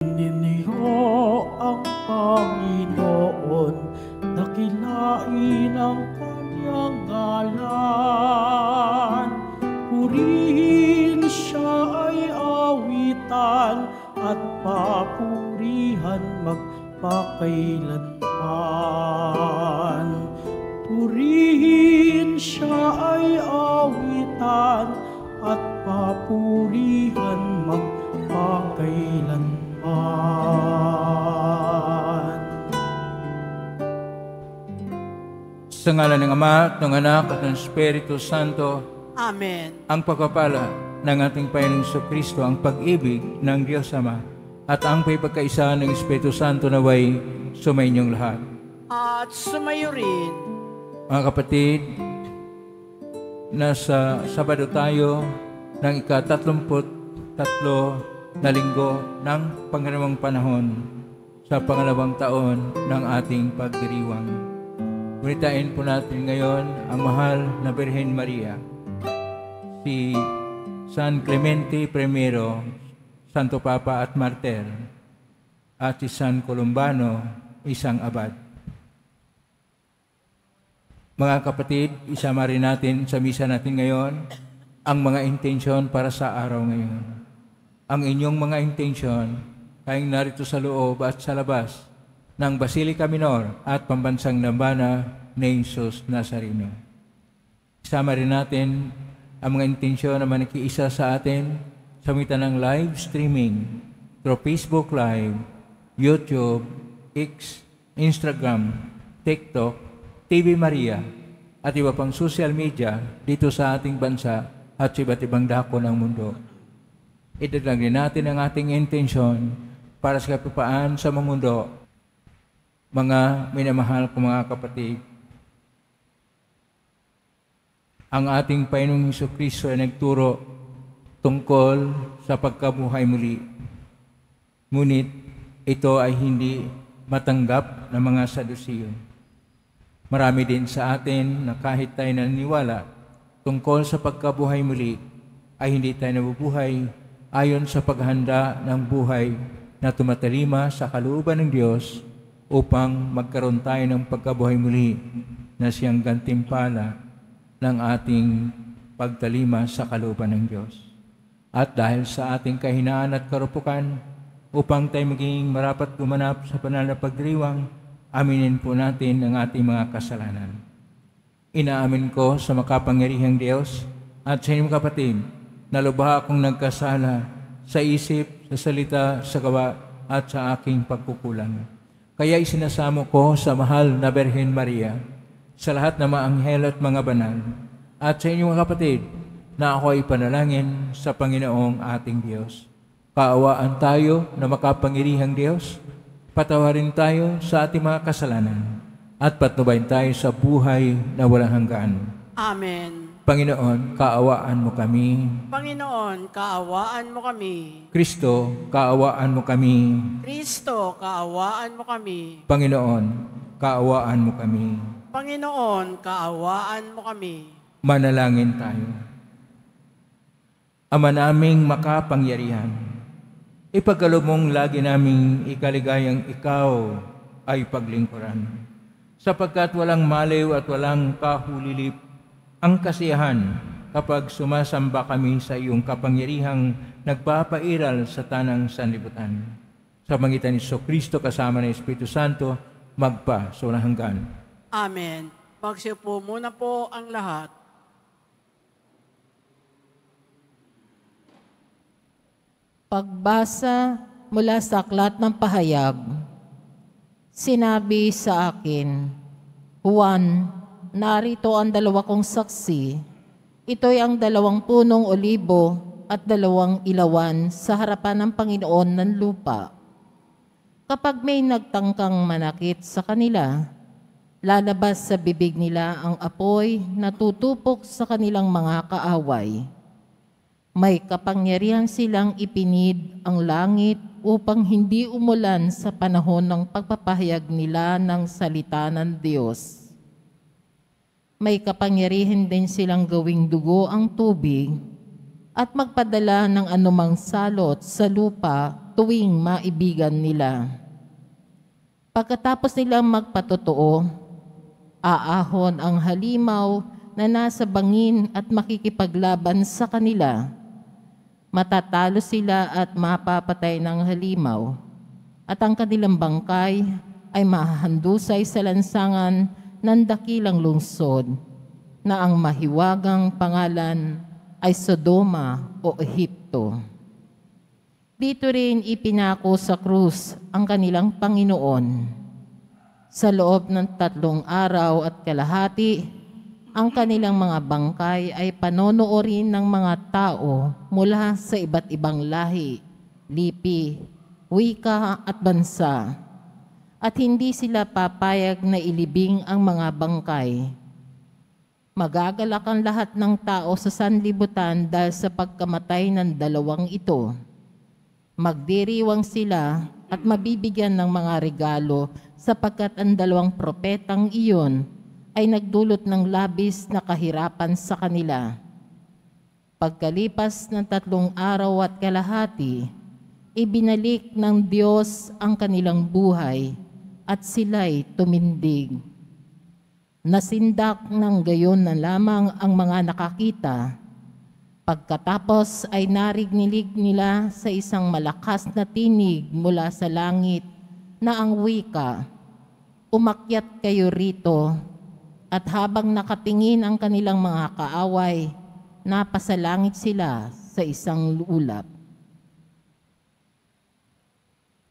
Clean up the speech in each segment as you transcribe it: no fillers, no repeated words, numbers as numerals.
Ninyo ang Panginoon, dakilain ang kanyang ngalan. Purihin siya ay awitan at papurihan magpakailanman. Purihin siya ay awitan at papurihan magpakailanman. Sa ngalan ng Ama, at ng Anak, at ng Espiritu Santo. Amen. Ang pagpapala ng ating Panginoong Jesucristo, ang pag-ibig ng Diyos Ama, at ang pagkakaisa ng Espiritu Santo naway sumainyong lahat. At sumayo rin. Mga kapatid, nasa Sabado tayo ng ika-33 na linggo ng pangalawang panahon sa pangalawang taon ng ating pagdiriwang. Gunitain po natin ngayon ang mahal na Birhen Maria, si San Clemente I, Santo Papa at Martir, at si San Columbano, isang abad. Mga kapatid, isama rin natin sa misa natin ngayon ang mga intensyon para sa araw ngayon. Ang inyong mga intensyon ay narito sa loob at sa labas ng Basilica Minor at Pambansang Dambana ni Jesus Nazareno. Isama rin natin ang mga intensyon na manikiisa sa atin sa mitan ng live streaming through Facebook Live, YouTube, X, Instagram, TikTok, TV Maria, at iba pang social media dito sa ating bansa at sa iba't ibang dako ng mundo. Idagdag din natin ang ating intensyon para sa kapayapaan sa mundo. Mga minamahal kong mga kapatid, ang ating Panginoong Jesucristo ay nagturo tungkol sa pagkabuhay muli. Ngunit ito ay hindi matanggap ng mga Sadusiyo. Marami din sa atin na kahit tayo naniniwala tungkol sa pagkabuhay muli, ay hindi tayo nabubuhay ayon sa paghanda ng buhay na tumatalima sa kalooban ng Diyos upang magkaroon tayo ng pagkabuhay muli na siyang gantimpala ng ating pagtalima sa kalooban ng Diyos. At dahil sa ating kahinaan at karupukan, upang tayo maging marapat gumanap sa banal na pagdiriwang, aminin po natin ang ating mga kasalanan. Inaamin ko sa makapangyarihang Diyos at sa inyong kapatid na lubha akong nagkasala sa isip, sa salita, sa gawa at sa aking pagkukulang. Kaya isinasamo ko sa mahal na Birhen Maria, sa lahat ng mga anghel at mga banal, at sa inyong kapatid na ako ay panalangin sa Panginoong ating Diyos. Kaawaan tayo na makapangyarihang Diyos, patawarin tayo sa ating mga kasalanan, at patnubayan tayo sa buhay na walang hanggan. Amen. Panginoon, kaawaan mo kami. Panginoon, kaawaan mo kami. Kristo, kaawaan mo kami. Kristo, kaawaan mo kami. Panginoon, kaawaan mo kami. Panginoon, kaawaan mo kami. Manalangin tayo. Ama naming makapangyarihan, ipagkaloob mong lagi naming ikaligayang ikaw ay paglingkuran. Sapagkat walang maliw at walang kahulilip ang kasiyahan kapag sumasamba kami sa iyong kapangyarihang nagpapairal sa tanang sanlibutan. Sa pangitan ni Jesucristo kasama ng Espiritu Santo, magpa sa walang hanggan. Amen. Magsiupo muna po ang lahat. Pagbasa mula sa Aklat ng Pahayag. Sinabi sa akin, Juan, narito ang dalawa kong saksi. Ito'y ang 2 punong olibo at 2 ilawan sa harapan ng Panginoon ng lupa. Kapag may nagtangkang manakit sa kanila, lalabas sa bibig nila ang apoy na tutupok sa kanilang mga kaaway. May kapangyarihan silang ipinid ang langit upang hindi umulan sa panahon ng pagpapahayag nila ng salita ng Diyos. May kapangyarihan din silang gawing dugo ang tubig at magpadala ng anumang salot sa lupa tuwing maibigan nila. Pagkatapos nilang magpatotoo, aahon ang halimaw na nasa bangin at makikipaglaban sa kanila. Matatalo sila at mapapatay ng halimaw, at ang kanilang bangkay ay mahahandusay sa lansangan ng dakilang lungsod na ang mahiwagang pangalan ay Sodoma o Ehipto. Dito rin ipinako sa krus ang kanilang Panginoon. Sa loob ng 3 araw at kalahati, ang kanilang mga bangkay ay panonoorin ng mga tao mula sa iba't ibang lahi, lipi, wika at bansa. At hindi sila papayag na ilibing ang mga bangkay. Magagalak ang lahat ng tao sa sanlibutan dahil sa pagkamatay ng 2 ito. Magdiriwang sila at mabibigyan ng mga regalo sapagkat ang 2 propetang iyon ay nagdulot ng labis na kahirapan sa kanila. Pagkalipas ng 3 araw at kalahati, ibinalik ng Diyos ang kanilang buhay at sila'y tumindig. Nasindak ng gayon na lamang ang mga nakakita. Pagkatapos ay narinig nila sa isang malakas na tinig mula sa langit na ang wika, "Umakyat kayo rito." At habang nakatingin ang kanilang mga kaaway, napasalangit sila sa isang ulap.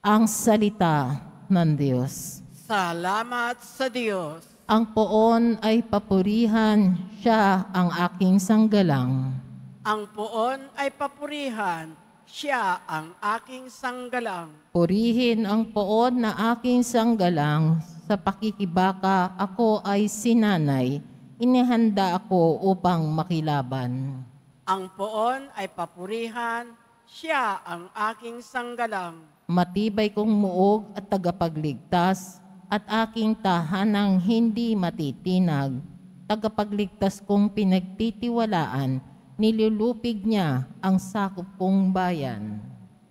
Ang salita ng Diyos. Salamat sa Diyos. Ang poon ay papurihan, siya ang aking sanggalang. Ang poon ay papurihan, siya ang aking sanggalang. Purihin ang poon na aking sanggalang, sa pakikibaka ako ay sinanay, inihanda ako upang makilaban. Ang poon ay papurihan, siya ang aking sanggalang. Matibay kong muog at tagapagligtas, at aking tahanang hindi matitinag. Tagapagligtas kong pinagtitiwalaan, nilulupig niya ang sakop kong bayan.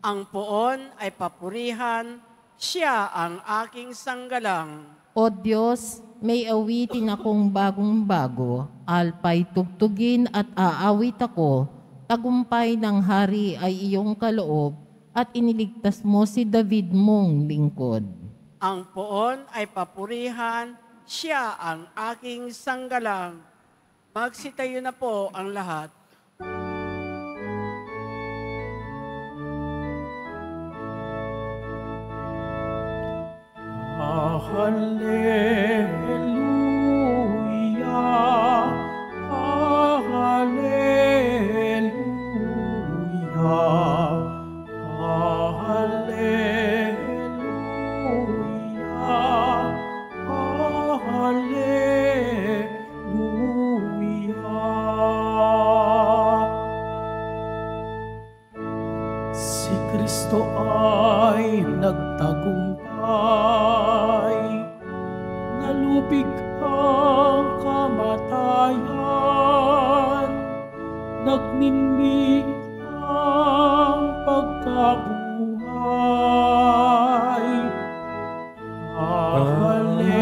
Ang poon ay papurihan, siya ang aking sanggalang. O Diyos, may awitin akong bagong-bago, alpay tugtugin at aawit ako, tagumpay ng hari ay iyong kaloob, at iniligtas mo si David mong lingkod. Ang poon ay papurihan, siya ang aking sanggalang. Magsitayo na po ang lahat. Hallelujah, hallelujah, hallelujah. Si Kristo ay nagtagumpay, nalupig ang kamatayan, nagnindig ang pagkabuhay. Hallelujah,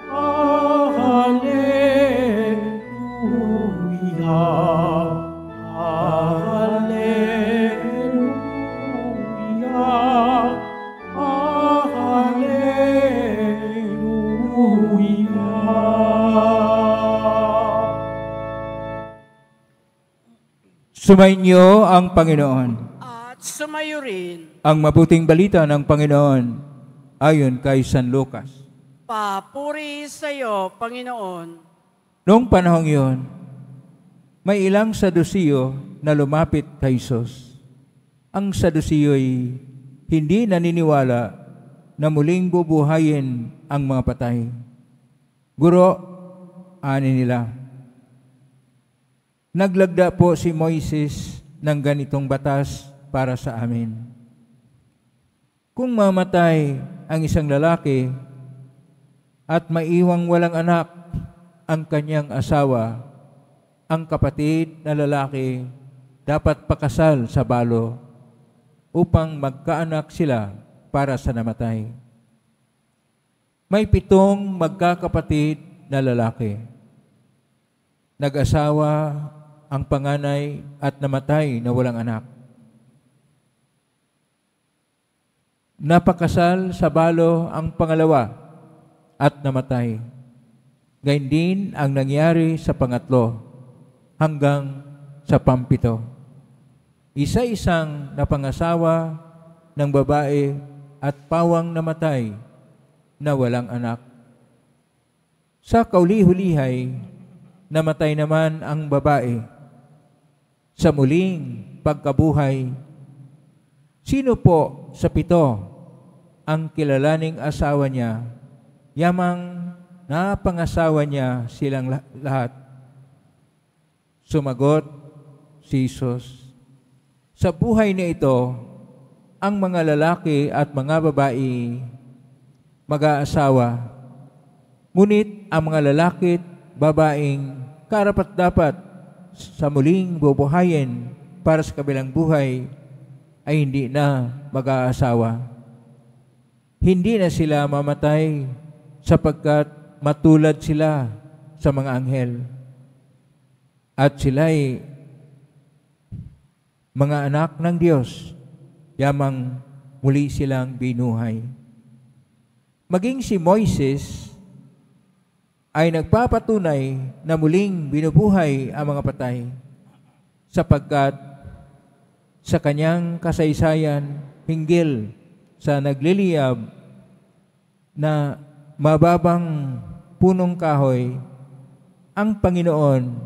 hallelujah, hallelujah, hallelujah. Sumainyo ang Panginoon. At sumayo rin, Ang mabuting balita ng Panginoon ayon kay San Lucas. papuri sa iyo, Panginoon. Noong panahong iyon, may ilang Sadusiyo na lumapit kay Jesus. Ang Sadusiyo ay hindi naniniwala na muling bubuhayin ang mga patay. Guro, ani nila, naglagda po si Moises ng ganitong batas para sa amin. Kung mamatay ang isang lalaki at maiwang walang anak ang kanyang asawa, ang kapatid na lalaki dapat pakasal sa balo upang magkaanak sila para sa namatay. May 7 magkakapatid na lalaki. Nag-asawa ang panganay at namatay na walang anak. Napakasal sa balo ang pangalawa at namatay. Gayun din ang nangyari sa pangatlo hanggang sa pampito. Isa-isang napangasawa ng babae at pawang namatay na walang anak. Sa kauli-hulihay, namatay naman ang babae. Sa muling pagkabuhay, sino po sa 7 ang kilalaning asawa niya, yamang napangasawa niya silang lahat? Sumagot si Jesus, sa buhay na ito, ang mga lalaki at mga babae mag-aasawa, ngunit ang mga lalaki at babaeng karapat-dapat sa muling bubuhayin para sa kabilang buhay ay hindi na mag-aasawa. Hindi na sila mamatay sapagkat matulad sila sa mga anghel. At sila'y mga anak ng Diyos, yamang muli silang binuhay. Maging si Moises ay nagpapatunay na muling binubuhay ang mga patay sapagkat sa kanyang kasaysayan hinggil sa nagliliyab na mababang punong kahoy, ang Panginoon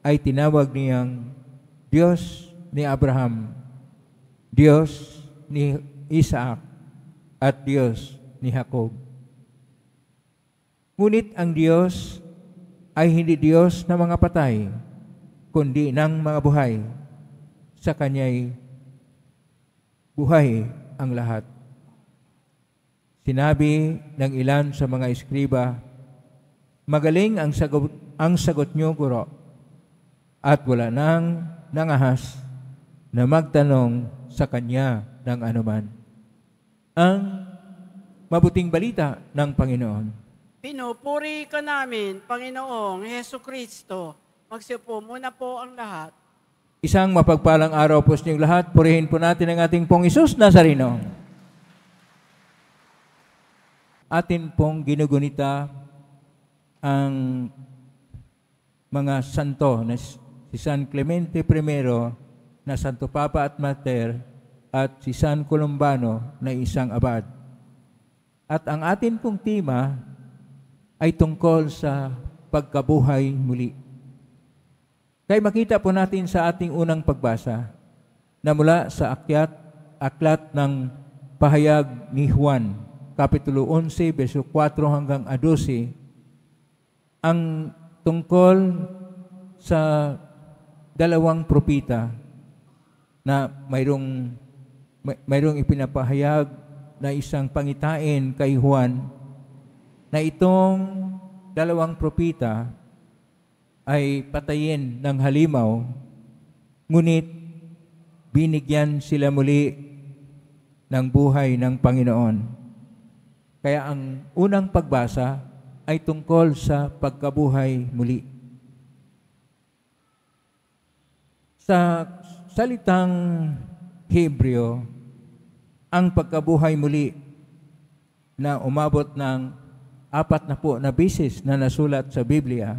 ay tinawag niyang Diyos ni Abraham, Diyos ni Isaac, at Diyos ni Jacob. Ngunit ang Diyos ay hindi Diyos ng mga patay, kundi ng mga buhay. Sa Kanya'y buhay ang lahat. Sinabi ng ilan sa mga eskriba, magaling ang sagot niyo, Guro, at wala nang nangahas na magtanong sa Kanya ng anuman. Ang mabuting balita ng Panginoon. Pinupuri ka namin, Panginoong Hesu Kristo. Magsiupo muna po ang lahat. Isang mapagpalang araw po sa inyong lahat. Purihin po natin ang ating pong Isus Nazareno. Atin pong ginugunita ang mga santo na si San Clemente I na Santo Papa at Mater at si San Columbano na isang abad. At ang atin pong tema ay tungkol sa pagkabuhay muli. Kaya makita po natin sa ating unang pagbasa na mula sa aklat ng pahayag ni Juan, Kapitulo 11, verso 4 hanggang 12, ang tungkol sa 2 propeta na mayroong ipinapahayag na isang pangitain kay Juan na itong 2 propeta ay patayin ng halimaw, ngunit binigyan sila muli ng buhay ng Panginoon. Kaya ang unang pagbasa ay tungkol sa pagkabuhay muli. Sa salitang Hebreo, ang pagkabuhay muli na umabot ng 40 na beses na nasulat sa Biblia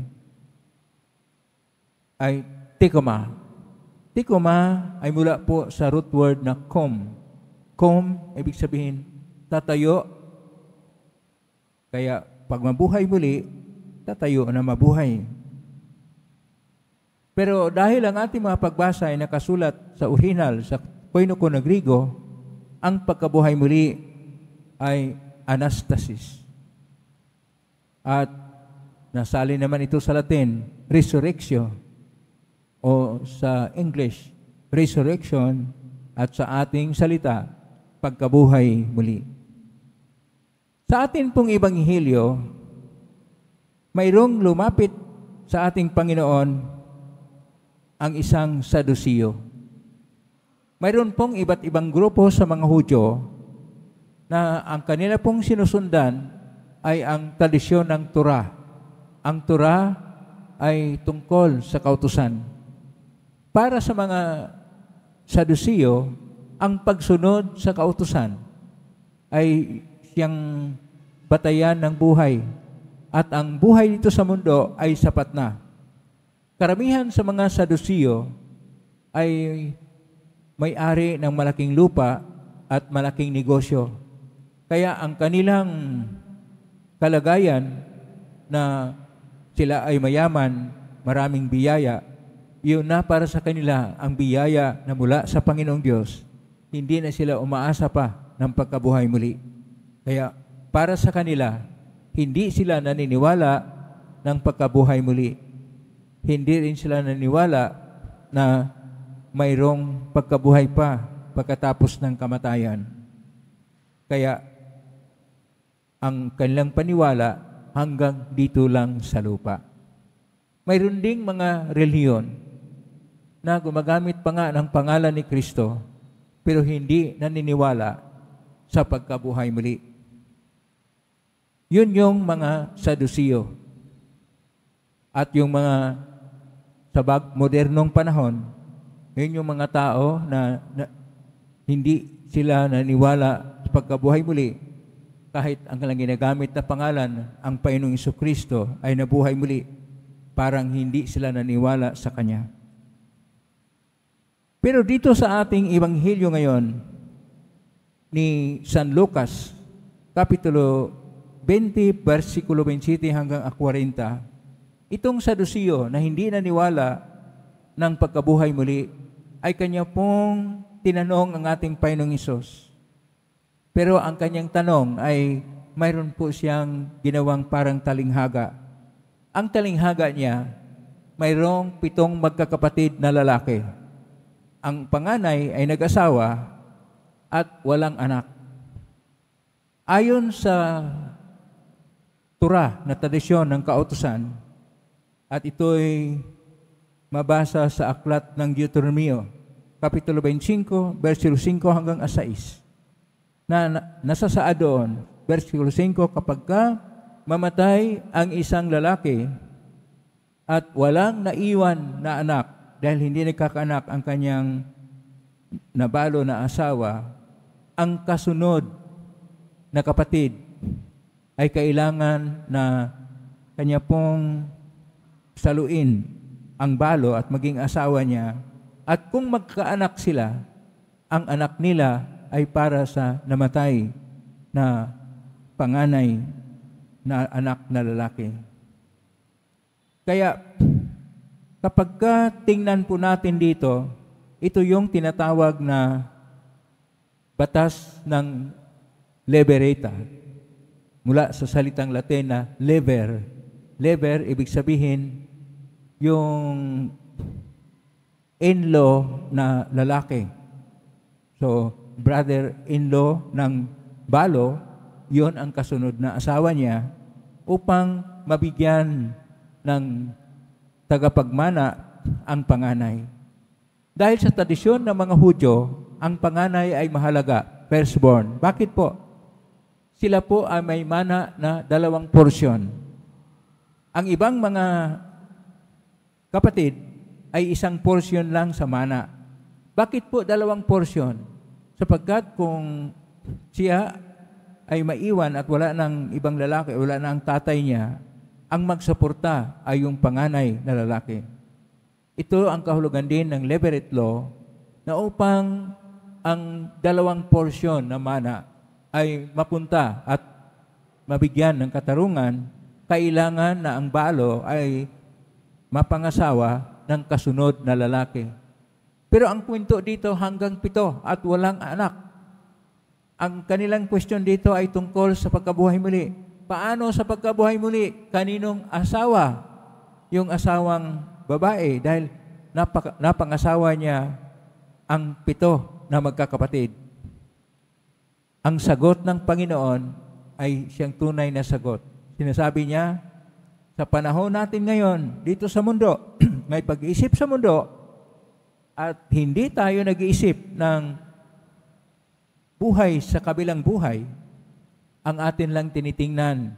ay tikoma. Tikoma ay mula po sa root word na kom. Kom, ibig sabihin, tatayo. Kaya pag mabuhay muli, tatayo na mabuhay. Pero dahil ang ating mga pagbasa ay nakasulat sa orihinal, sa Koinoko na Grigo, ang pagkabuhay muli ay anastasis. At nasali naman ito sa Latin, resurrectio, o sa English, resurrection, at sa ating salita, pagkabuhay muli. Sa atin pong Ebanghelyo, mayroong lumapit sa ating Panginoon ang isang Sadusiyo. Mayroon pong iba't ibang grupo sa mga Hudyo na ang kanila pong sinusundan ay ang tradisyon ng Torah. Ang Torah ay tungkol sa kautusan. Para sa mga Sadusiyo, ang pagsunod sa kautusan ay siyang batayan ng buhay. At ang buhay dito sa mundo ay sapat na. Karamihan sa mga Sadusiyo ay may-ari ng malaking lupa at malaking negosyo. Kaya ang kanilang kalagayan na sila ay mayaman, maraming biyaya, yun na para sa kanila ang biyaya na mula sa Panginoong Diyos. Hindi na sila umaasa pa ng pagkabuhay muli. Kaya para sa kanila, hindi sila naniniwala ng pagkabuhay muli. Hindi rin sila naniniwala na mayroong pagkabuhay pa pagkatapos ng kamatayan. Kaya ang kanilang paniwala hanggang dito lang sa lupa. Mayroon ding mga relihiyon na gumagamit pa nga ng pangalan ni Kristo pero hindi naniniwala sa pagkabuhay muli. Yun yung mga Sadusiyo. At yung mga sa modernong panahon, yun yung mga tao na hindi sila naniwala sa pagkabuhay muli kahit ang kanilang ginagamit na pangalan, ang Panginoong Jesucristo ay nabuhay muli, parang hindi sila naniwala sa Kanya. Pero dito sa ating Ebanghelyo ngayon ni San Lucas, Kapitulo 20, versikulo 27 hanggang 40, itong Sadusiyo na hindi naniwala ng pagkabuhay muli ay kanya pong tinanong ang ating Panginoong Hesus. Pero ang kanyang tanong ay mayroon po siyang ginawang parang talinghaga. Ang talinghaga niya, mayroong 7 magkakapatid na lalaki. Ang panganay ay nag-asawa at walang anak. Ayon sa Torah na tradisyon ng kautusan, at ito'y mabasa sa aklat ng Deuteronomio, Kapitulo 25, versikulo 5 hanggang 6. Nasasaad doon, versikulo 5, kapag ka mamatay ang isang lalaki at walang naiwan na anak dahil hindi nagkakaanak ang kanyang nabalo na asawa, ang kasunod na kapatid ay kailangan na kanya pong saluin ang balo at maging asawa niya. At kung magkaanak sila, ang anak nila ay para sa namatay na panganay na anak na lalaki. Kaya kapag tingnan po natin dito, ito yung tinatawag na batas ng levereta. Mula sa salitang Latin na lever. Lever, ibig sabihin, yung in-law na lalaki. So, brother-in-law ng balo, yon ang kasunod na asawa niya upang mabigyan ng tagapagmana ang panganay. Dahil sa tradisyon ng mga Hudyo, ang panganay ay mahalaga, firstborn. Bakit po? Sila po ay may mana na 2 porsyon. Ang ibang mga kapatid ay 1 porsyon lang sa mana. Bakit po 2 porsyon? Sapagkat kung siya ay maiwan at wala ng ibang lalaki, wala na ang tatay niya, ang magsuporta ay yung panganay na lalaki. Ito ang kahulugan din ng Levirate law na upang ang 2 porsyon na mana ay mapunta at mabigyan ng katarungan, kailangan na ang balo ay mapangasawa ng kasunod na lalaki. Pero ang kwento dito hanggang 7 at walang anak. Ang kanilang question dito ay tungkol sa pagkabuhay muli. Paano sa pagkabuhay muli? Kaninong asawa? Yung asawang babae dahil napangasawa niya ang 7 na magkakapatid. Ang sagot ng Panginoon ay siyang tunay na sagot. Sinasabi niya, sa panahon natin ngayon, dito sa mundo, may pag-iisip sa mundo at hindi tayo nag-iisip ng buhay sa kabilang buhay, ang atin lang tinitingnan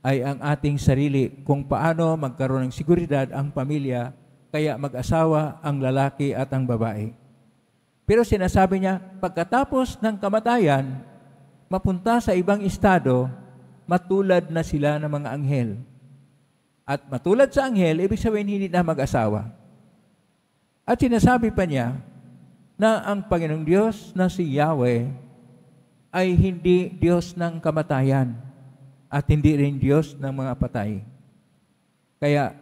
ay ang ating sarili kung paano magkaroon ng seguridad ang pamilya, kaya mag-asawa ang lalaki at ang babae. Pero sinasabi niya, pagkatapos ng kamatayan, mapunta sa ibang estado, matulad na sila ng mga anghel. At matulad sa anghel, ibig sabihin hindi na mag-asawa. At sinasabi pa niya na ang Panginoong Diyos na si Yahweh ay hindi Diyos ng kamatayan at hindi rin Diyos ng mga patay. Kaya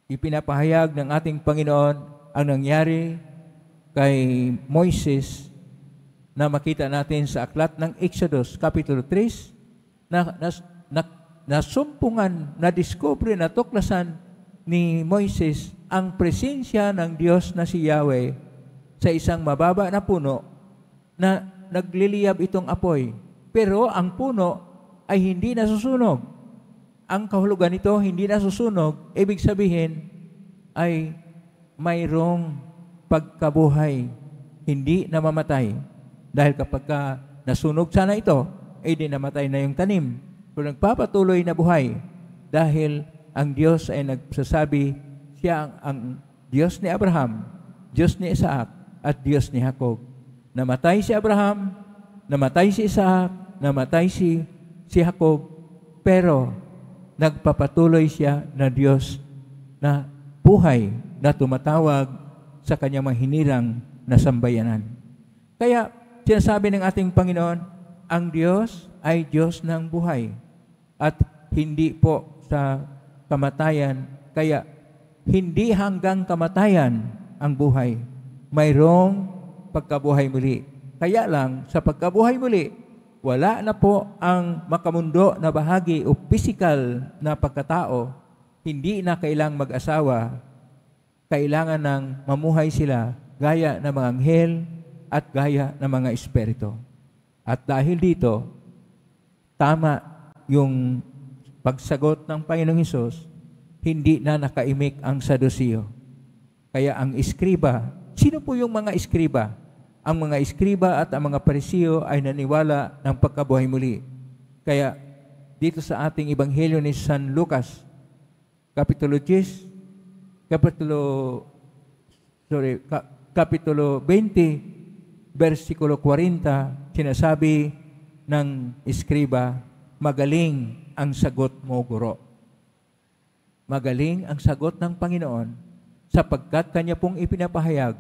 ipinapahayag ng ating Panginoon ang nangyari kay Moises na makita natin sa aklat ng Exodus Kapitulo 3 na sumpungan, na diskubre, na tuklasan ni Moises ang presensya ng Diyos na si Yahweh sa isang mababa na puno na nagliliyab itong apoy. Pero ang puno ay hindi nasusunog. Ang kahulugan nito, hindi nasusunog, ibig sabihin ay mayroong pagkabuhay, hindi namamatay. Dahil kapag nasunog sana ito, ay di namatay na yung tanim. Pero nagpapatuloy na buhay dahil ang Diyos ay nagsasabi, siya ang Diyos ni Abraham, Diyos ni Isaac, at Diyos ni Jacob. Namatay si Abraham, namatay si Isaac, namatay si Jacob, pero nagpapatuloy siya na Diyos na buhay, na tumatawag sa kanyang mahinirang na sambayanan. Kaya sinasabi ng ating Panginoon, ang Diyos ay Diyos ng buhay at hindi po sa kamatayan. Kaya hindi hanggang kamatayan ang buhay. Mayroong pagkabuhay muli. Kaya lang, sa pagkabuhay muli, wala na po ang makamundo na bahagi o physical na pagkatao. Hindi na kailangang mag-asawa. Kailangan ng mamuhay sila gaya ng mga anghel at gaya ng mga espiritu. At dahil dito, tama yung pagsagot ng Panginoong Hesus, hindi na nakaimik ang Sadusiyo. Kaya ang iskriba, sino po yung mga iskriba? Ang mga iskriba at ang mga Parisiyo ay naniwala ng pagkabuhay muli. Kaya dito sa ating Ebanghelyo ni San Lucas, Kapitulo 20, versikulo 40, sinasabi ng iskriba, magaling ang sagot mo, Guro. Magaling ang sagot ng Panginoon sapagkat Kanya pong ipinapahayag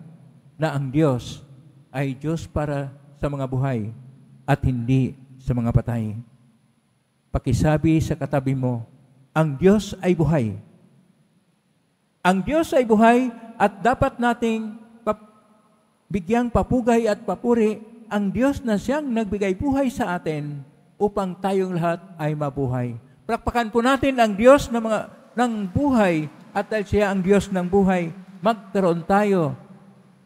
na ang Diyos ay Diyos para sa mga buhay at hindi sa mga patay. Pakisabi sa katabi mo, ang Diyos ay buhay. Ang Diyos ay buhay at dapat nating bigyang papugay at papuri ang Diyos na siyang nagbigay buhay sa atin upang tayong lahat ay mabuhay. Prakpakan po natin ang Diyos ng buhay at dahil siya ang Diyos ng buhay, magkaroon tayo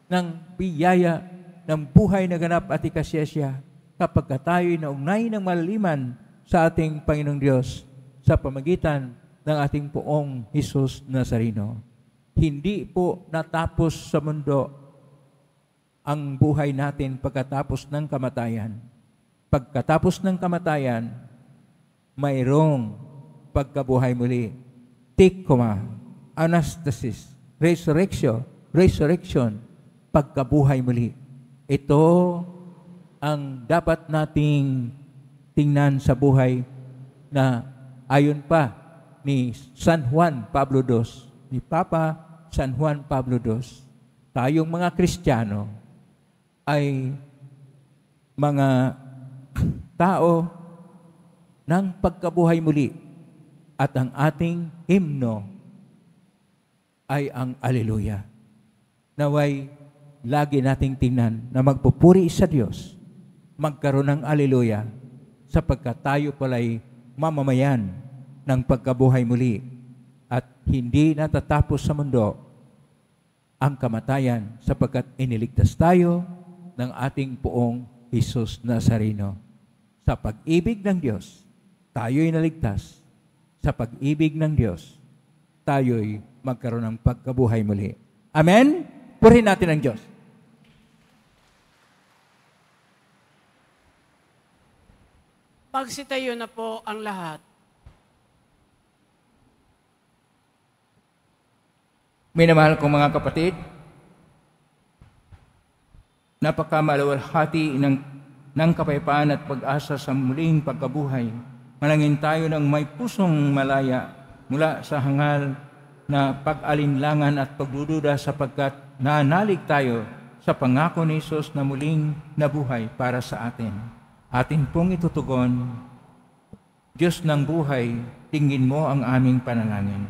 ng biyaya ng buhay na ganap at ikasya siya kapag tayo'y naugnay ng malaliman sa ating Panginoong Diyos sa pamagitan ng ating poong Hesus Nazareno. Hindi po natapos sa mundo ang buhay natin pagkatapos ng kamatayan. Pagkatapos ng kamatayan, mayroong pagkabuhay muli. Tikoma, anastasis, resurrection, pagkabuhay muli. Ito ang dapat nating tingnan sa buhay na ayon pa ni San Juan Pablo II, ni Papa San Juan Pablo II, tayong mga Kristiyano ay mga tao ng pagkabuhay muli at ang ating himno ay ang Alleluia. Naway lagi nating tingnan na magpupuri sa Diyos, magkaroon ng Alleluia, sapagkat tayo pala'y mamamayan ng pagkabuhay muli at hindi natatapos sa mundo ang kamatayan sapagkat iniligtas tayo ng ating poong Hesus Nazareno. Sa pag-ibig ng Diyos, tayo'y naligtas. Sa pag-ibig ng Diyos, tayo'y magkaroon ng pagkabuhay muli. Amen? Purihin natin ang Diyos. Magsitayo na po ang lahat. Minamahal kong mga kapatid, napakamalawalhati ng kapayapaan at pag-asa sa muling pagkabuhay. Manangin tayo ng may pusong malaya mula sa hangal na pag-alinlangan at pagdududa sapagkat naanalig tayo sa pangako ni Jesus na muling nabuhay para sa atin. Atin pong itutugon, Diyos ng buhay, tingin mo ang aming panalangin.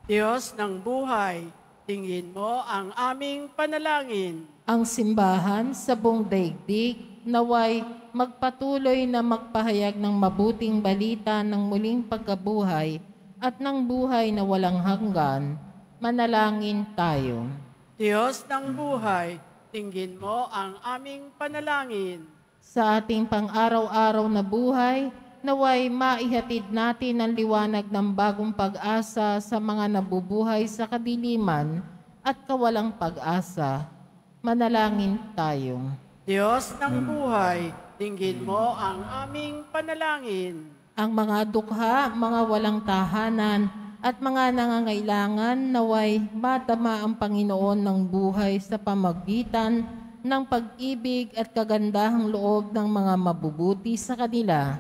Diyos ng buhay, tingin mo ang aming panalangin. Ang simbahan sa buong daigdig naway magpatuloy na magpahayag ng mabuting balita ng muling pagkabuhay at ng buhay na walang hanggan. Manalangin tayo. Diyos ng buhay, tingin mo ang aming panalangin. Sa ating pang-araw-araw na buhay, naway maihatid natin ang liwanag ng bagong pag-asa sa mga nabubuhay sa kadiliman at kawalang pag-asa. Manalangin tayo. Diyos ng buhay, tingin mo ang aming panalangin. Ang mga dukha, mga walang tahanan, at mga nangangailangan naway matama ang Panginoon ng buhay sa pamagitan ng pag-ibig at kagandahang loob ng mga mabubuti sa kanila.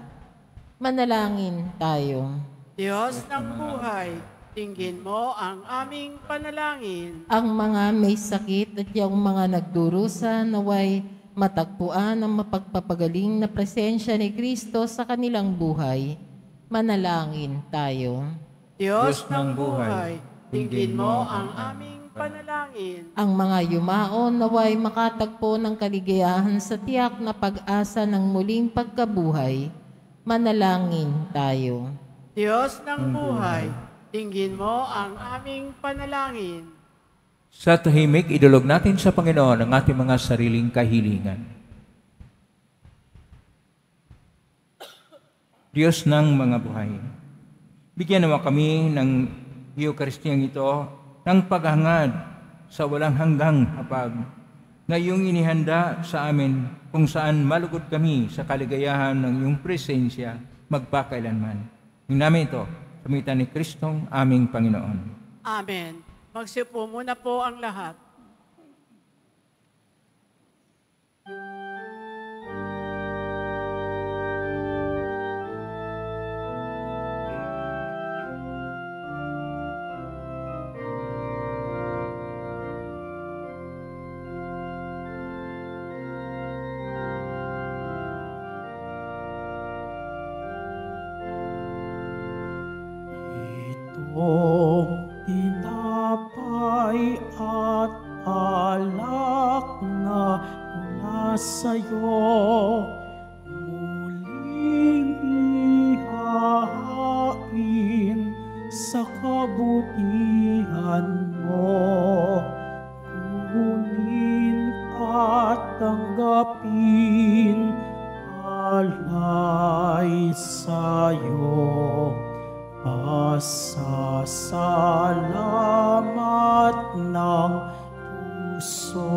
Manalangin tayo. Diyos ng buhay, tingin mo ang aming panalangin. Ang mga may sakit at yung mga nagdurusa naway matagpuan ang mapagpapagaling na presensya ni Kristo sa kanilang buhay. Manalangin tayo. Diyos ng buhay, tingin mo ang aming panalangin. Ang mga yumaon naway makatagpo ng kaligayahan sa tiyak na pag-asa ng muling pagkabuhay. Manalangin tayo. Diyos ng buhay, tingin mo ang aming panalangin. Sa tahimik, idulog natin sa Panginoon ang ating mga sariling kahilingan. Diyos ng mga buhay, bigyan naman kami ng Eukaristiyang ito ng paghangad sa walang hanggang hapag na iyong inihanda sa amin kung saan malugod kami sa kaligayahan ng iyong presensya magpakailanman. Yung namin ito, sa pamitan ni Kristong aming Panginoon. Amen. Magsipo muna po ang lahat. Itong tinapay at alak na mula sa'yo, muling ihahain sa kabutihan mo. Kunin at tanggapin alay sa'yo. Pasasalamat ng puso.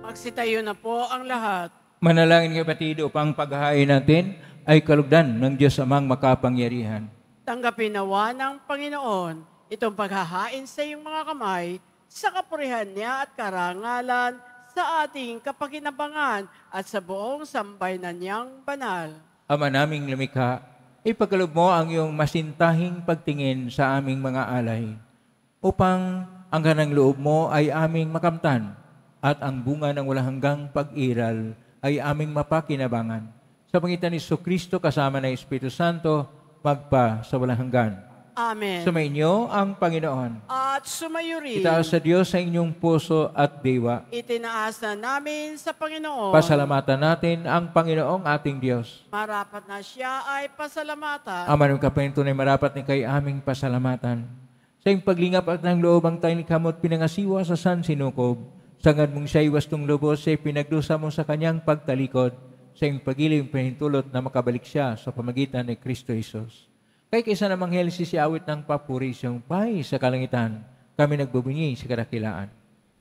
Magsitayo na po ang lahat. Manalangin kapatid upang paghahain natin ay kalugdan ng Diyos amang makapangyarihan. Tanggapin nawa ng Panginoon itong paghahain sa iyong mga kamay sa kapurihan niya at karangalan sa ating kapakinabangan at sa buong sambayanan niyang banal. Ama naming lumikha, ipagkaloob mo ang iyong masintahing pagtingin sa aming mga alay, upang ang kanang loob mo ay aming makamtan, at ang bunga ng walang hanggang pag-iral ay aming mapakinabangan. Sa pangitan ni Jesucristo kasama ng Espiritu Santo, magpa sa walang hanggan. Amen. Sumainyo ang Panginoon. At sumayo rin. Itaas sa Diyos sa inyong puso at diwa. Itinaas na namin sa Panginoon. Pasalamatan natin ang Panginoong ating Diyos. Marapat na siya ay pasalamatan. Ama ng kapanintunay marapat ni kay aming pasalamatan. Sa iyong paglingap at ng loob ang tayo ni kamot pinangasiwa sa San Sinukob. Sangad mong siya iwastong lubos ay pinagdusa mo sa kanyang pagtalikod. Sa iyong pagiling pinahintulot na makabalik siya sa pamagitan ni Kristo Jesus. Kay kaysa namang helsi si awit ng papuri siyang pay sa kalangitan, kami nagbubunyi sa kadakilaan.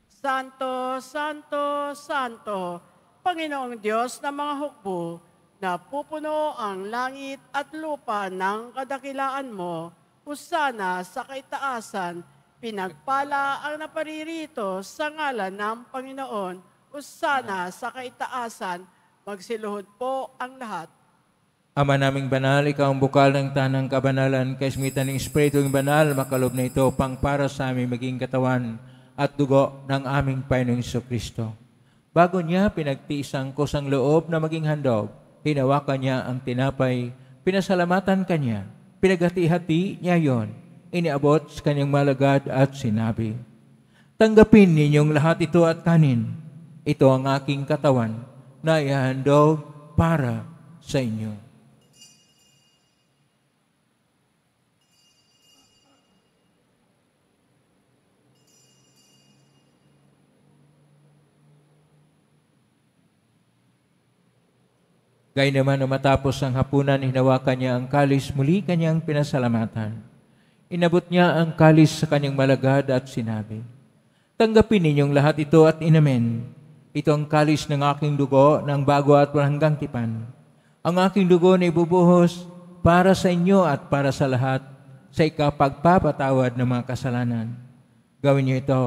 Santo, Santo, Santo, Panginoong Diyos ng mga hukbo, na pupuno ang langit at lupa ng kadakilaan mo, husana sa kaitaasan, pinagpala ang naparirito sa ngalan ng Panginoon, husana sa kaitaasan, magsiluhod po ang lahat. Ama naming banal, ikaw ang bukal ng tanang kabanalan, kaismitan ng Espiritu ng banal, makalob na ito pang para sa aming maging katawan at dugo ng aming Panginoong Jesucristo. Bago niya pinagtiis ang kusang loob na maging handog, hinawakan niya ang tinapay, pinasalamatan kanya, pinaghati-hati niya yon, iniabot sa kanyang malagad at sinabi, tanggapin ninyong lahat ito at kanin. Ito ang aking katawan na ihahandog para sa inyo. Gayun naman na matapos ang hapunan, hinawakan niya ang kalis, muli kanyang pinasalamatan. Inabot niya ang kalis sa kanyang malagad at sinabi, tanggapin ninyong lahat ito at inamen. Ito ang kalis ng aking dugo ng bago at hanggang tipan. Ang aking dugo na ibubuhos para sa inyo at para sa lahat sa ikapagpapatawad ng mga kasalanan. Gawin niyo ito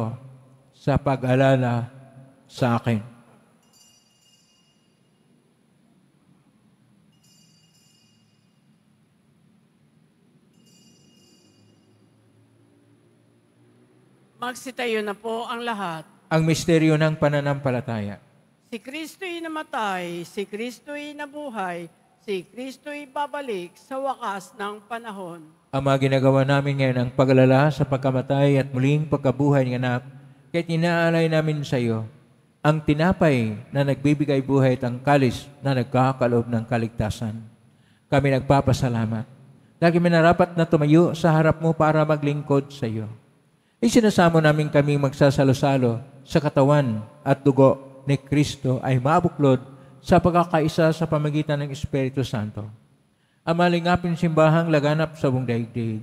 sa pag-alala sa akin. Magsitayo na po ang lahat. Ang misteryo ng pananampalataya. Si Kristo'y namatay, si Kristo'y nabuhay, si Kristo'y babalik sa wakas ng panahon. Ama, ginagawa namin ngayon ang pag-alala sa pagkamatay at muling pagkabuhay ng anak, kaya't inaalay namin sa iyo ang tinapay na nagbibigay buhay at ang kalis na nagkakaloob ng kaligtasan. Kami nagpapasalamat. Lagi minarapat na tumayo sa harap mo para maglingkod sa iyo. Isinasamo namin kami magsasalo-salo sa katawan at dugo ni Kristo ay mabuklod sa pagkakaisa sa pamagitan ng Espiritu Santo. Amalingapin simbahang laganap sa buong daigdig.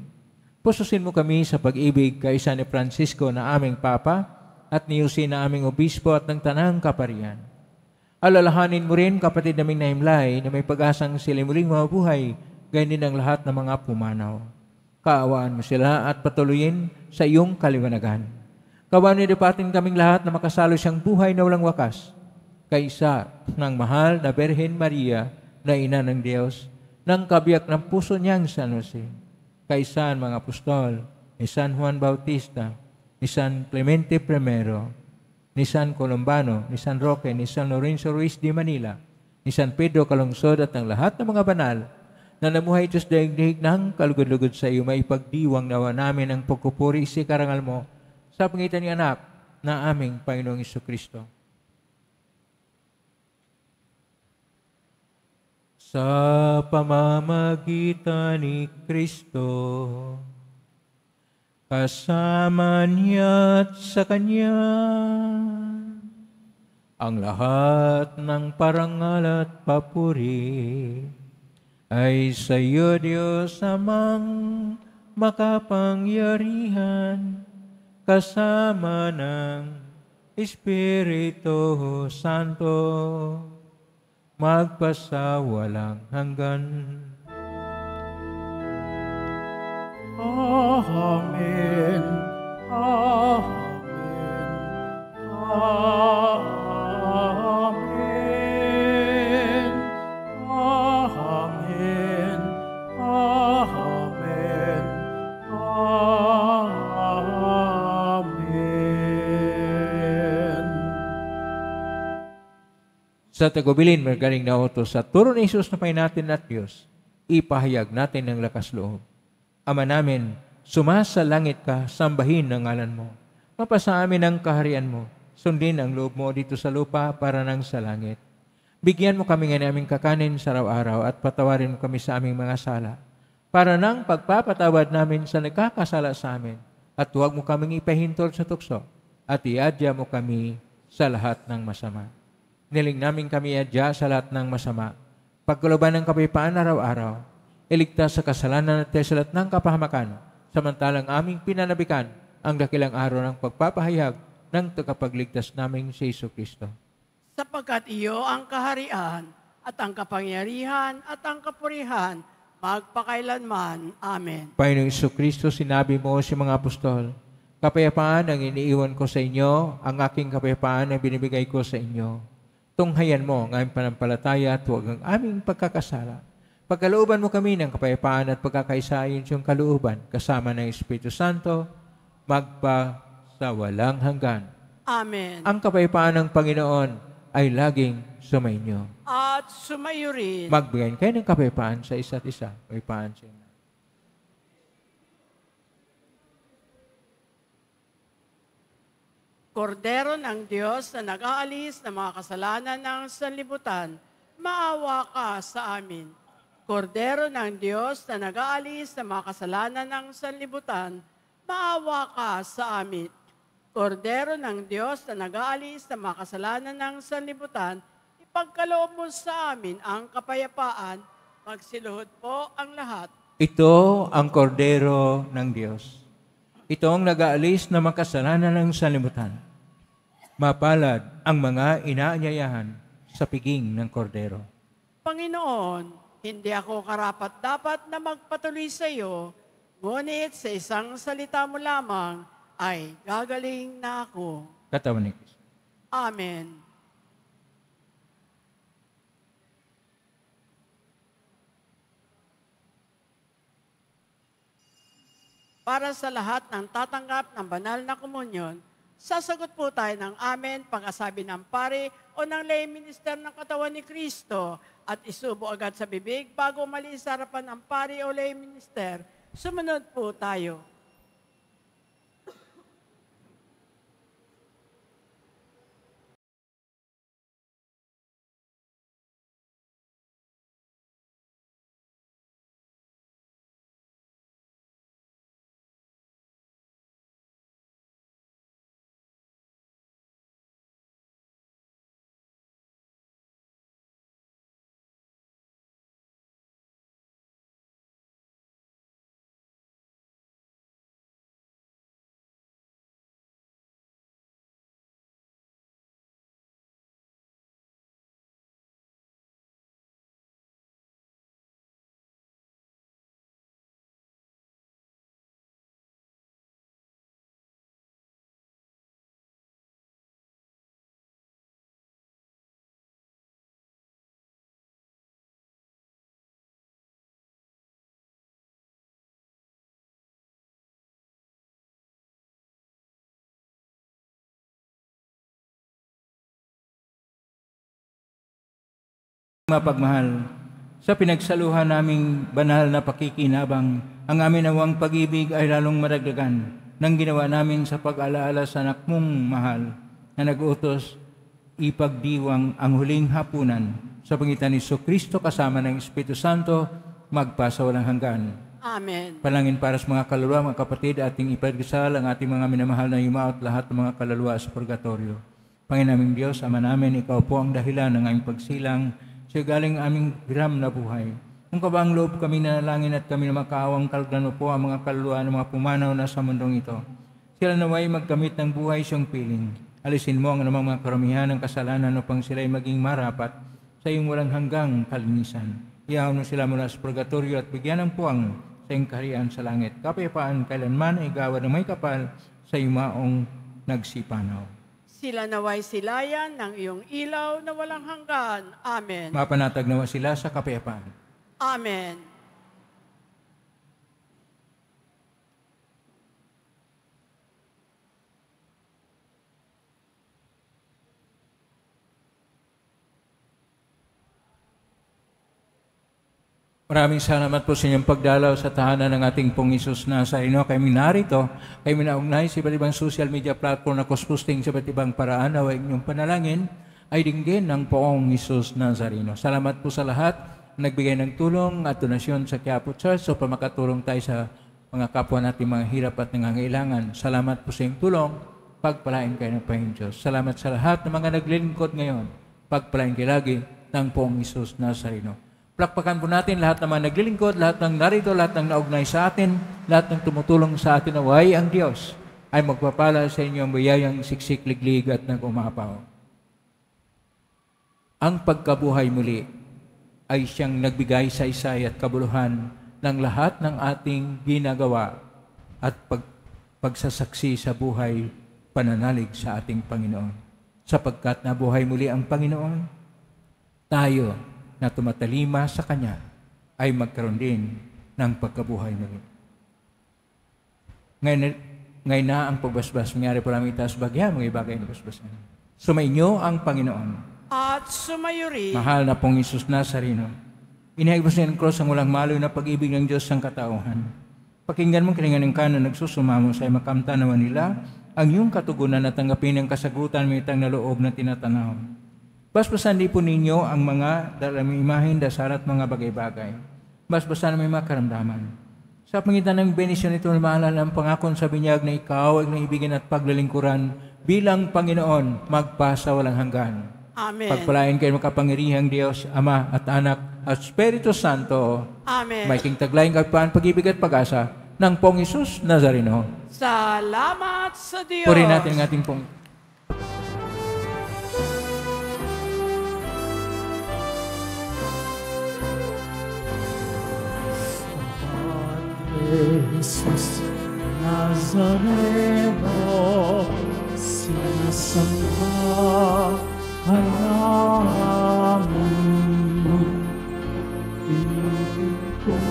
Pususin mo kami sa pag-ibig kaisa ni Francisco na aming Papa at ni Jose na aming Obispo at ng Tanang Kaparian. Alalahanin mo rin kapatid naming nahimlay na may pag-asang sila muling mabuhay, gayon din ang lahat ng mga pumanaw. Kaawaan mo sila at patuloyin sa iyong kaliwanagan. Kaawaan niyo dapatin kaming lahat na makasalo siyang buhay na walang wakas, kaisa ng mahal na Birhen Maria na ina ng Diyos, ng kabiyak ng puso niyang San Jose, kaisa ng mga apostol, ni San Juan Bautista, ni San Clemente I, ni San Columbano, ni San Roque, ni San Lorenzo Ruiz de Manila, ni San Pedro Calungsod at ang lahat ng mga banal na namuhay Diyos daigdig ng kalugod-lugod sa iyo, may pagdiwang nawa namin ang pagkupuri si karangal mo sa pangitan ng anak na aming Panginoong Jesucristo. Sa pamamagitan ni Kristo, kasama niya at sa Kanya, ang lahat ng parangal at papuri ay sa iyo, Diyos amang makapangyarihan, kasama ng Espiritu Santo, magpasawalang hanggan. Amen. Amen. Amen. Amen. Amen. Amen. Sa tagubilin, magaling na utos sa turo ni Jesus na Panginoon natin at Diyos, ipahayag natin ng lakas loob. Ama namin, sumasa langit ka, sambahin ang ngalan mo. Mapasa amin ang kaharian mo. Sundin ang loob mo dito sa lupa para nang sa langit. Bigyan mo kami ng aming kakanin sa araw-araw at patawarin mo kami sa aming mga sala. Para nang pagpapatawad namin sa nagkakasala sa amin. At huwag mo kaming ipahintol sa tukso. At iadya mo kami sa lahat ng masama. Niling namin kami iadya sa lahat ng masama. Pagkaloban ng kapayapaan araw-araw. iligtas sa kasalanan at tesalat ng kapahamakan, samantalang aming pinanabikan ang dakilang araw ng pagpapahayag ng tagapagligtas naming si Jesucristo. Sapagkat iyo ang kaharian at ang kapangyarihan at ang kapurihan magpakailanman. Amen. Panginoong Jesucristo, sinabi mo sa mga apostol, kapayapaan ang iniiwan ko sa inyo, ang aking kapayapaan ang binibigay ko sa inyo. Tunghayan mo ang aming panampalataya at huwag ang aming pagkakasala. Pagkalooban mo kami ng kapayapaan at pagkakaisahin siyang kalooban, kasama ng Espiritu Santo, magpa sa walang hanggan. Amen. Ang kapayapaan ng Panginoon ay laging sumainyo. At sumayo rin. Magbigay kayo ng kapayapaan sa isa't isa. Kapayapaan sa inyo. Kordero ng Diyos na nag-aalis ng mga kasalanan ng sanlibutan, maawa ka sa amin. Kordero ng Diyos na nag-aalis ng mga kasalanan ng sanlibutan, maawa ka sa amin. Kordero ng Diyos na nag-aalis ng mga kasalanan ng sanlibutan, ipagkaloob mo sa amin ang kapayapaan. Magsiluhod po ang lahat. Ito ang kordero ng Diyos. Ito ang nag-aalis ng mga kasalanan ng sanlibutan. Mapalad ang mga inaanyayahan sa piging ng kordero. Panginoon, hindi ako karapat-dapat na magpatuloy sa iyo, ngunit sa isang salita mo lamang ay gagaling na ako. Katawan ni Kristo. Amen. Para sa lahat ng tatanggap ng banal na komunyon, sasagot po tayo ng amen pagkasabi ng pare o ng lay minister ng katawan ni Kristo at isubo agad sa bibig bago umalis sa harapan ng pare o lay minister. Sumunod po tayo. Mapagmahal, sa pinagsaluhan naming banal na pakikinabang, ang amin nawang pag-ibig ay lalong maragdagan ng ginawa namin sa pag-alaala sa anak mong mahal na nag-utos ipagdiwang ang huling hapunan sa pangitan ni Jesucristo kasama ng Espiritu Santo magpasa walang hanggan. Amen. Palangin para sa mga kaluluwa, mga kapatid, ating ipagdasal ang ating mga minamahal na yumao at lahat ng mga kaluluwa sa purgatorio. Panginoon Diyos, Ama namin, Ikaw po ang dahilan ng aming pagsilang siya galing aming hiram na buhay. Kung kabaang loob kami nanalangin at kami na makaawang kalgano po ang mga kaluluwa ng mga pumanaw na sa mundong ito. Sila naway magkamit ng buhay siyang piling. Alisin mo ang namang mga karamihan ng kasalanan upang sila'y maging marapat sa iyong walang hanggang kalinisan. Iyaw mo sila mula sa purgatorio at bigyan ng puwang sa iyong kaharian sa langit. Kapayapaan kailanman ay gawa ng may kapal sa iyong maong nagsipanaw. Sila naway silayan ng iyong ilaw na walang hanggan. Amen. Mapanatag nawa sila sa kapayapaan. Amen. Maraming salamat po sa inyong pagdalaw sa tahanan ng ating pong Isus Nazareno. Kami narito, kami naugnay sa iba't ibang social media platform na kuskusting sa iba't ibang paraan na inyong panalangin ay dinggin ng poong Isus Nazareno. Salamat po sa lahat na nagbigay ng tulong at donasyon sa Quiapo Church so makatulong tayo sa mga kapwa natin mga hirap at nangangailangan. Salamat po sa inyong tulong. Pagpalain kayo ng Panginoon Diyos. Salamat sa lahat ng mga naglilingkod ngayon. Pagpalain kayo lagi ng poong Isus Nazareno. Plakpakan po natin lahat ng mga naglilingkod, lahat ng narito, lahat ng naugnay sa atin, lahat ng tumutulong sa atin. Naway ang Diyos ay magpapala sa inyo ang biyayang siksik, liglig at nag-umapaw. Ang pagkabuhay muli ay siyang nagbigay sa isay at kabuluhan ng lahat ng ating ginagawa at pagsasaksi sa buhay pananalig sa ating Panginoon. Sapagkat nabuhay muli ang Panginoon, tayo na tumatalima sa Kanya ay magkaroon din ng pagkabuhay muli. Ngayon na ang pagbasbas, mangyari po namin itaas bagya, mga ibagay na basbasan. Sumainyo ang Panginoon. At sumayo rin. Mahal na pong Isus Nazareno, inihagos niya ng cross ang walang maloy na pag-ibig ng Diyos ng katauhan. Pakinggan mong kilingan ng kanan nagsusumamo sa makamta naman nila ang iyong katugunan at tanggapin ang kasagutan mitang na loob na tinatanaw. Basbasan din po ninyo ang mga dalaming imahin, dasar at mga bagay-bagay. Basbasan ang may mga karamdaman. Sa pangitan ng benisyon ito, maalala ang pangakon sa binyag na ikaw ay naibigin at paglalingkuran bilang Panginoon magpasa walang hanggan. Amen. Pagpalain kayo makapangyarihang Diyos, Ama at Anak at Espiritu Santo. Amen. May king taglayang kapaan, pag-ibig at pag-asa ng Pong Isus Nazareno. Salamat sa Diyos. Purihin natin ang ating pong Jesus Nazareno, sinasamba ka namin. Pinipulot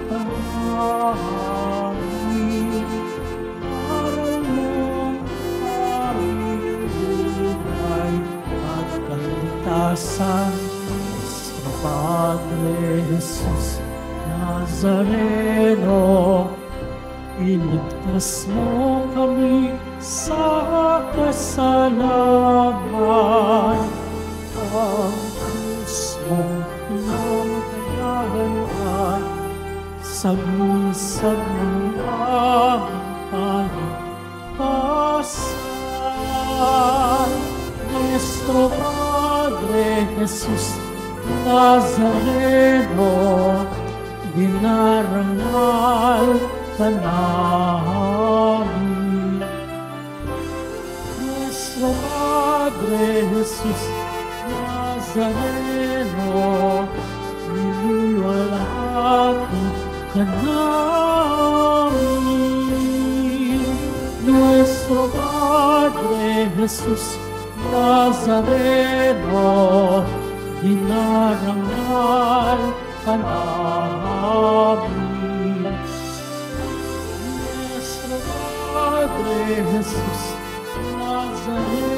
ka namin, aral mong aming buhay at kaligtasan. Nuestro Padre Jesus Nazareno, iligtas mo kami sa kasalanan. Ang krus mong pinagdaanan, sagisag ng aming kaligtasan. Nuestro Padre Jesus Nazareno, dinarangal ka namin. Nuestro Padre Jesus Nazareno, niniwalhati ka namin. Nuestro Padre Jesus Nazareno, dinarangal ka namin. Nuestro Padre Jesus Nazareno,